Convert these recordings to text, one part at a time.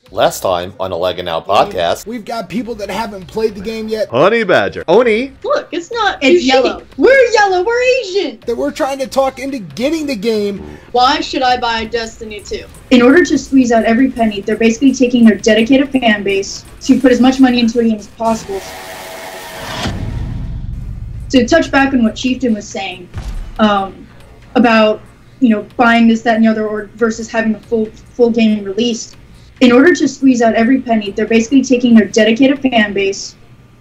Last time on the Laggin Podcast, we've got people that haven't played the game yet. Honey Badger. Oni. Look, it's yellow. We're yellow. We're Asian. That we're trying to talk into getting the game. Why should I buy Destiny 2? In order to squeeze out every penny, they're basically taking their dedicated fan base to put as much money into a game as possible. To touch back on what Chieftain was saying about, buying this, that, and the other, or versus having a full game released. In order to squeeze out every penny, they're basically taking their dedicated fan base,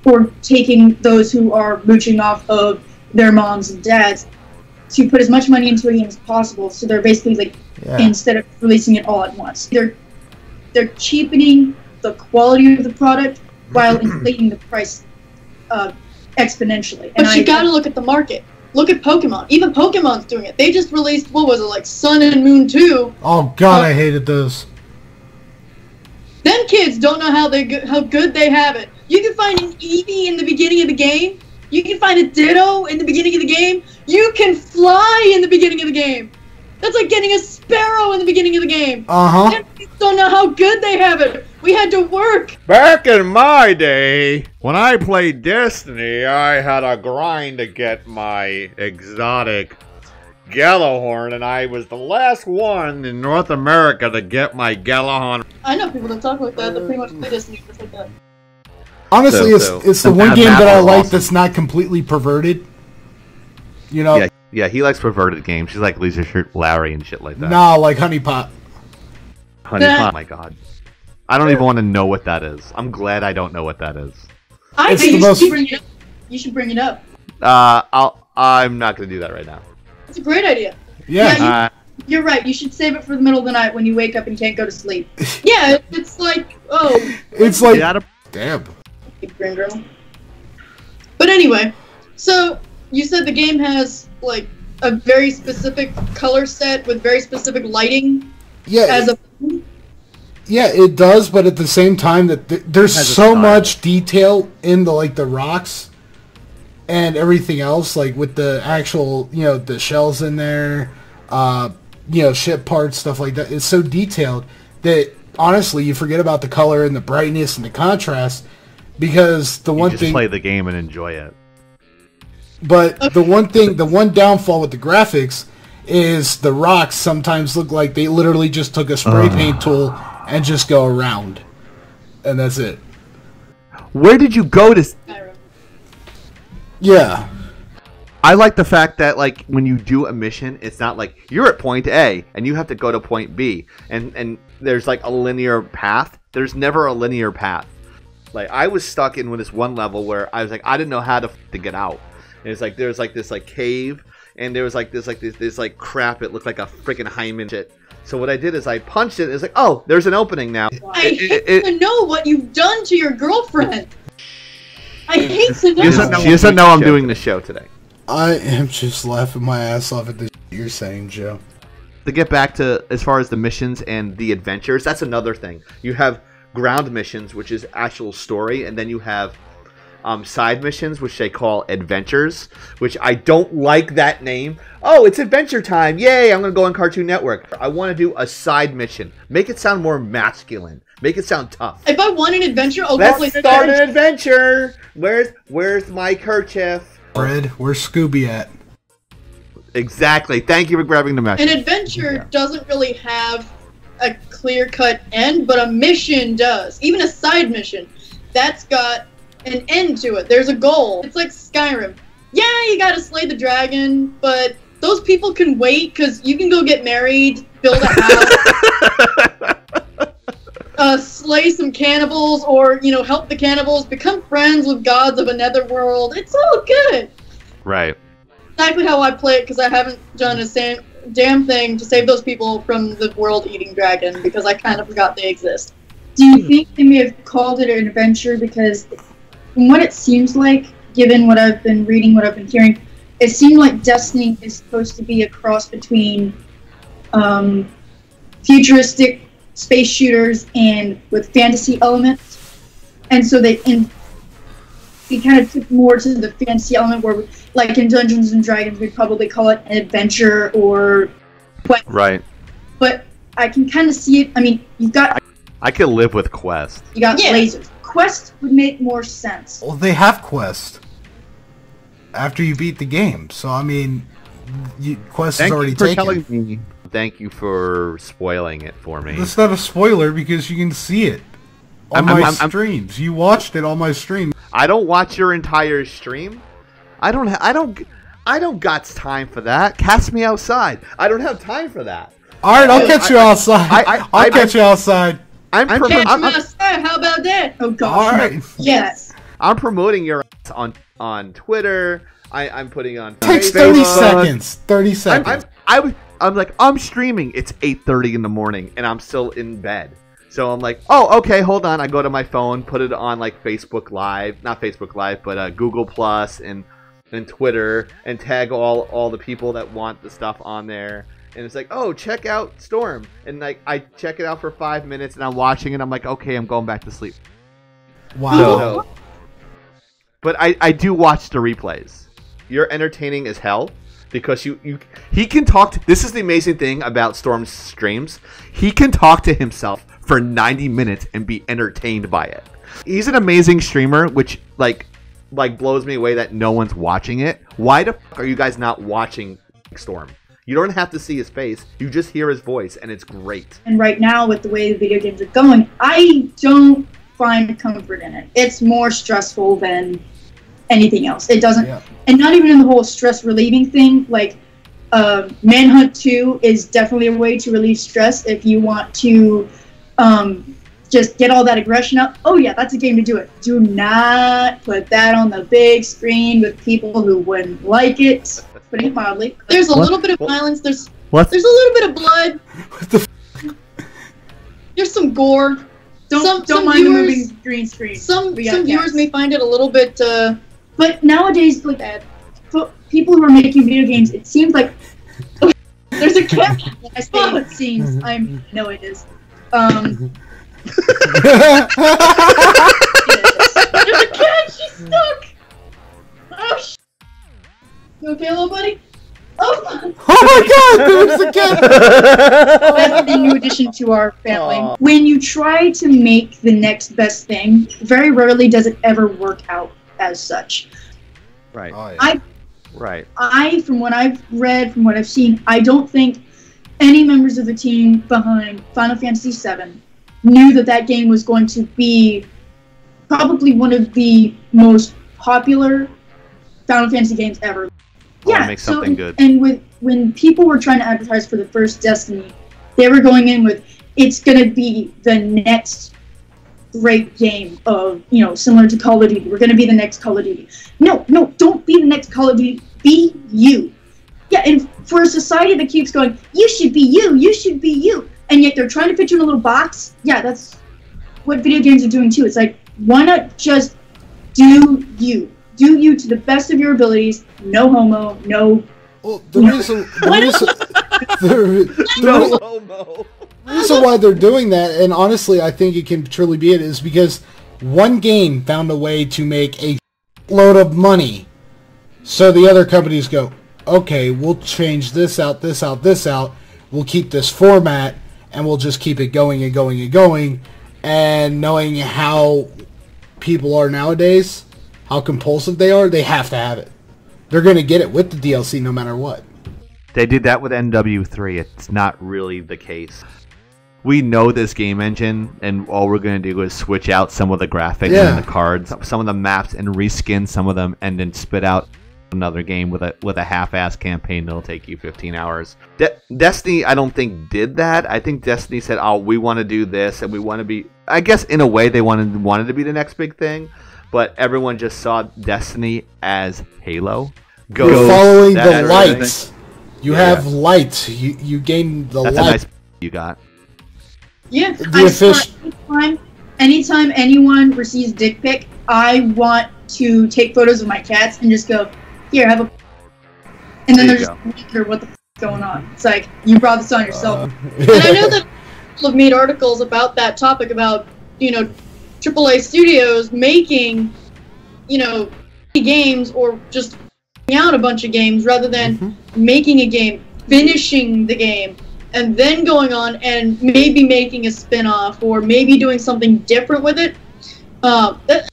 or taking those who are mooching off of their moms and dads, to put as much money into a game as possible. So they're basically instead of releasing it all at once, they're cheapening the quality of the product while inflating the price exponentially. But you gotta look at the market. Look at Pokemon. Even Pokemon's doing it. They just released, Sun and Moon 2. Oh god, I hated those. Them kids don't know how good they have it. You can find an Eevee in the beginning of the game. You can find a Ditto in the beginning of the game. You can fly in the beginning of the game. That's like getting a sparrow in the beginning of the game. Them kids don't know how good they have it. We had to work. Back in my day, when I played Destiny, I had a grind to get my exotic Gallahorn, and I was the last one in North America to get my Gallahorn. I know people that talk like that pretty much play Destiny just like that. Honestly, it's the one game that I like that's not completely perverted. Yeah, he likes perverted games. He's like Leisure Shirt Larry and shit like that. Nah, like Honey Pot. Honey Pot, oh my god. I don't even want to know what that is. I'm glad I don't know what that is. You should bring it up. I'm not going to do that right now. It's a great idea. Yeah. You're right. You should save it for the middle of the night when you wake up and can't go to sleep. Yeah, it's like, It's like, damn. But anyway, so you said the game has, a very specific color set with very specific lighting? Yeah. Yeah, it does, but at the same time, there's so much detail in the rocks and everything else, with the actual, the shells in there, ship parts, stuff like that. It's so detailed that, honestly, you forget about the color and the brightness and the contrast, because you just play the game and enjoy it. But the one downfall with the graphics is the rocks sometimes look like they literally just took a spray paint tool and just go around. And that's it. Where did you go to... Yeah. I like the fact that, when you do a mission, it's not like you're at point A and you have to go to point B. And there's, a linear path. There's never a linear path. I was stuck in this one level where I was I didn't know how to get out. And it's there's this cave, and there was this crap. It looked like a freaking hymen shit. So what I did is I punched it. It's oh, there's an opening now. I hate to know what you've done to your girlfriend. I hate to know. She doesn't know I'm doing the show today. I am just laughing my ass off at the you're saying, Joe. To get back to as far as the missions and the adventures, that's another thing. You have ground missions, which is actual story, and then you have side missions, which they call adventures, which I don't like that name. Oh, it's adventure time. Yay, I'm going to go on Cartoon Network. I want to do a side mission. Make it sound more masculine. Make it sound tough. If I want an adventure, let's start an adventure. Where's my kerchief? Fred, where's Scooby at? Exactly. Thank you for grabbing the message. An adventure doesn't really have a clear-cut end, but a mission does. Even a side mission, that's got an end to it. There's a goal. It's like Skyrim. Yeah, you gotta slay the dragon, but those people can wait, because you can go get married, build a house, slay some cannibals, or, help the cannibals, become friends with gods of a netherworld. It's all good. Right. Exactly how I play it, because I haven't done a damn thing to save those people from the world-eating dragon, because I kind of forgot they exist. Do you think they may have called it an adventure because, from what it seems like, given what I've been reading, what I've been hearing, it seemed like Destiny is supposed to be a cross between futuristic space shooters and with fantasy elements, and so they kind of took more to the fantasy element where, in Dungeons and Dragons, we'd probably call it an adventure or... Right. But I can kind of see it. I mean, you've got I could live with Quest. You got lasers. Quest would make more sense. Well, they have Quest after you beat the game. So, I mean, Quest is already taken. Thank you for spoiling it for me. It's not a spoiler because you can see it on my streams. You watched it on my stream. I don't watch your entire stream. I don't got time for that. Cast me outside. I don't have time for that. All right, I'll catch you outside. I'll catch you outside. I'm outside. How about that? Oh gosh. All right. Yes. I'm promoting your ass on Twitter. I'm putting on. Takes Facebook. 30 seconds. I'm like, I'm streaming. It's 8:30 in the morning, and I'm still in bed. So I'm like, oh, okay, hold on. I go to my phone, put it on like Facebook Live, not Facebook Live, but Google Plus and Twitter, and tag all the people that want the stuff on there. And it's like, oh, check out Storm. And like, I check it out for 5 minutes, and I'm watching it. I'm like, okay, I'm going back to sleep. Wow. But I do watch the replays. You're entertaining as hell because he can talk. This is the amazing thing about Storm's streams. He can talk to himself for 90 minutes and be entertained by it. He's an amazing streamer, which like blows me away that no one's watching it. Why the fuck are you guys not watching Storm? You don't have to see his face. You just hear his voice, and it's great. And right now, with the way the video games are going, I don't find comfort in it. It's more stressful than anything else. It doesn't, and not even in the whole stress relieving thing. Like, Manhunt 2 is definitely a way to relieve stress if you want to just get all that aggression up. Oh yeah, that's a game to do it. Do not put that on the big screen with people who wouldn't like it. Putting it mildly. There's a little bit of violence. There's a little bit of blood. What the There's some gore. Don't mind the moving green screen. Some viewers may find it a little bit. But nowadays, like people who are making video games, it seems like there's a cat. I say it seems. No, it is. There's a cat. She's stuck. Oh sh. You okay, little buddy? Oh my God! There's a cat. That's a new addition to our family. Aww. When you try to make the next best thing, very rarely does it ever work out as such. Right. Oh, yeah. From what I've read, from what I've seen, I don't think any members of the team behind Final Fantasy VII knew that game was going to be probably one of the most popular Final Fantasy games ever. Make something good. And when people were trying to advertise for the first Destiny, they were going in with, it's going to be the next great game of, similar to Call of Duty. We're going to be the next Call of Duty. No, don't be the next Call of Duty. Be you. Yeah, and for a society that keeps going, you should be you, and yet they're trying to fit you in a little box, yeah, that's what video games are doing too. It's like, why not just do you? Do you to the best of your abilities, no homo, no... Well, the reason why they're doing that, and honestly I think it can truly be it, is because one game found a way to make a load of money. So the other companies go, okay, we'll change this out, this out, this out. We'll keep this format, and we'll just keep it going and going and going. And knowing how people are nowadays, how compulsive they are, they have to have it. They're going to get it with the DLC no matter what. They did that with NW3. It's not really the case. We know this game engine, and all we're going to do is switch out some of the graphics and the cards, some of the maps, and reskin some of them, and then spit out another game with a half-ass campaign that'll take you 15 hours. Destiny, I don't think, did that. I think Destiny said, oh, we want to do this, and we want to be... I guess, in a way, they wanted to be the next big thing, but everyone just saw Destiny as Halo. You're following the lights. You have lights. You gain the light. That's a nice you got. Yeah, anytime anyone receives dick pic, I want to take photos of my cats and just go, here, have a... And then they're just wondering what the f*** is going on. It's like, you brought this on yourself. And I know that people have made articles about that topic, about, AAA studios making, games, or just out a bunch of games rather than making a game, finishing the game, and then going on and maybe making a spin-off or maybe doing something different with it. That's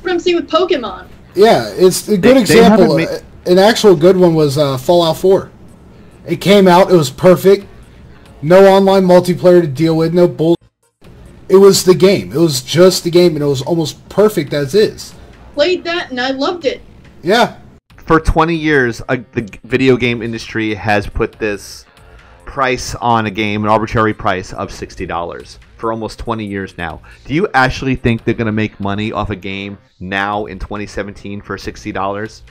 what I'm seeing with Pokemon. Yeah, it's a good example. An actual good one was Fallout 4. It came out, it was perfect. No online multiplayer to deal with, no bull. It was the game. It was just the game, and it was almost perfect as is. Played that, and I loved it. Yeah. For 20 years, the video game industry has put this price on a game, an arbitrary price of $60 for almost 20 years now. Do you actually think they're going to make money off a game now in 2017 for $60?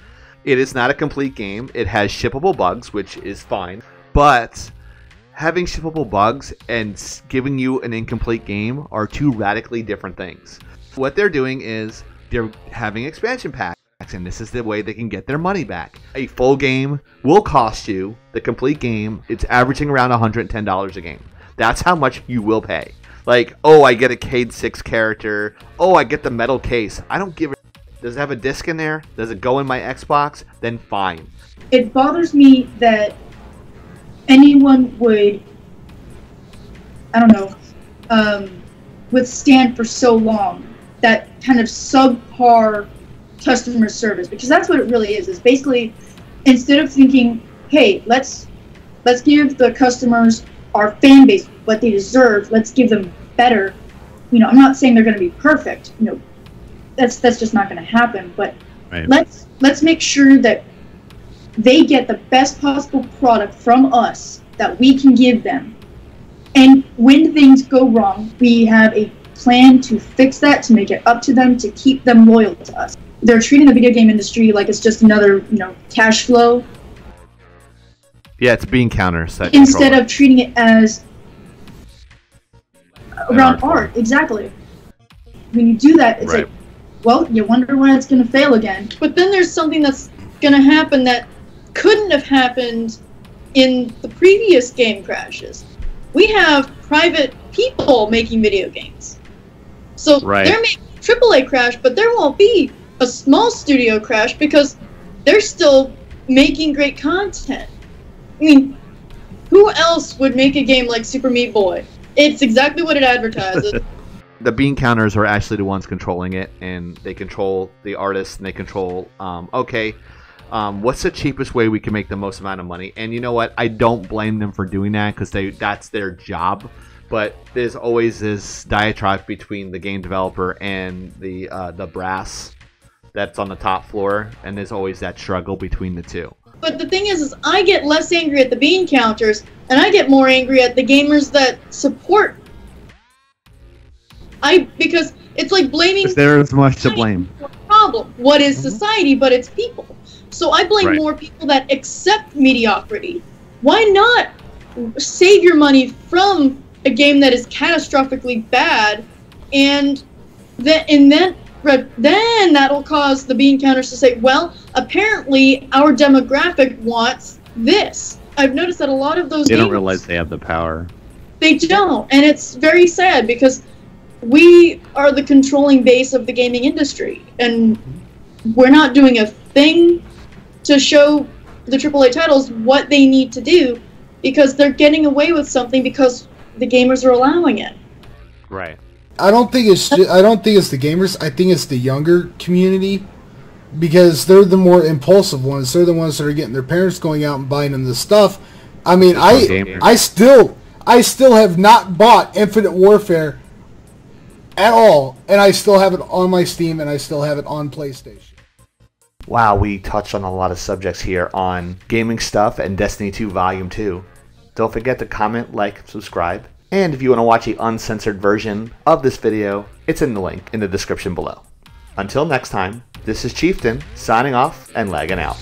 It is not a complete game. It has shippable bugs, which is fine. But having shippable bugs and giving you an incomplete game are two radically different things. What they're doing is they're having expansion packs, and this is the way they can get their money back. A full game will cost you, the complete game, it's averaging around $110 a game. That's how much you will pay. Like, oh, I get a Cade 6 character. Oh, I get the metal case. I don't give a... Does it have a disc in there? Does it go in my Xbox? Then fine. It bothers me that anyone would, I don't know, withstand for so long that kind of subpar customer service, because that's what it really is basically, instead of thinking, hey, let's give the customers, our fan base, what they deserve, let's give them better. I'm not saying they're going to be perfect, that's just not going to happen, but right. Let's make sure that they get the best possible product from us that we can give them. And when things go wrong, we have a plan to fix that, to make it up to them, to keep them loyal to us. They're treating the video game industry like it's just another, cash flow. Yeah, it's bean counters. Instead of treating it as around art. Exactly. When you do that, it's like, well, you wonder when it's going to fail again. But then there's something that's going to happen that couldn't have happened in the previous game crashes. We have private people making video games. So they're making a AAA crash, but there won't be a small studio crash because they're still making great content. I mean, who else would make a game like Super Meat Boy? It's exactly what it advertises. The bean counters are actually the ones controlling it, and they control the artists, and they control, what's the cheapest way we can make the most amount of money? And you know what? I don't blame them for doing that because that's their job. But there's always this diatribe between the game developer and the brass that's on the top floor, and there's always that struggle between the two. But the thing is I get less angry at the bean counters, and I get more angry at the gamers that support. Because it's like blaming... There's much to blame. Problem. What is society but it's people? So I blame more people that accept mediocrity. Why not save your money from a game that is catastrophically bad, and then that'll cause the bean counters to say, well, apparently our demographic wants this. I've noticed that a lot of those games... They don't realize they have the power. They don't, and it's very sad because we are the controlling base of the gaming industry, and we're not doing a thing to show the AAA titles what they need to do because they're getting away with something because the gamers are allowing it. Right. I don't think it's the gamers. I think it's the younger community because they're the more impulsive ones. They're the ones that are getting their parents going out and buying them the stuff. I mean, I still have not bought Infinite Warfare at all, and I still have it on my Steam, and I still have it on PlayStation. Wow, we touched on a lot of subjects here on gaming stuff and Destiny 2 Volume 2. Don't forget to comment, like, subscribe, and if you want to watch the uncensored version of this video, it's in the link in the description below. Until next time, this is Chieftain, signing off and lagging out.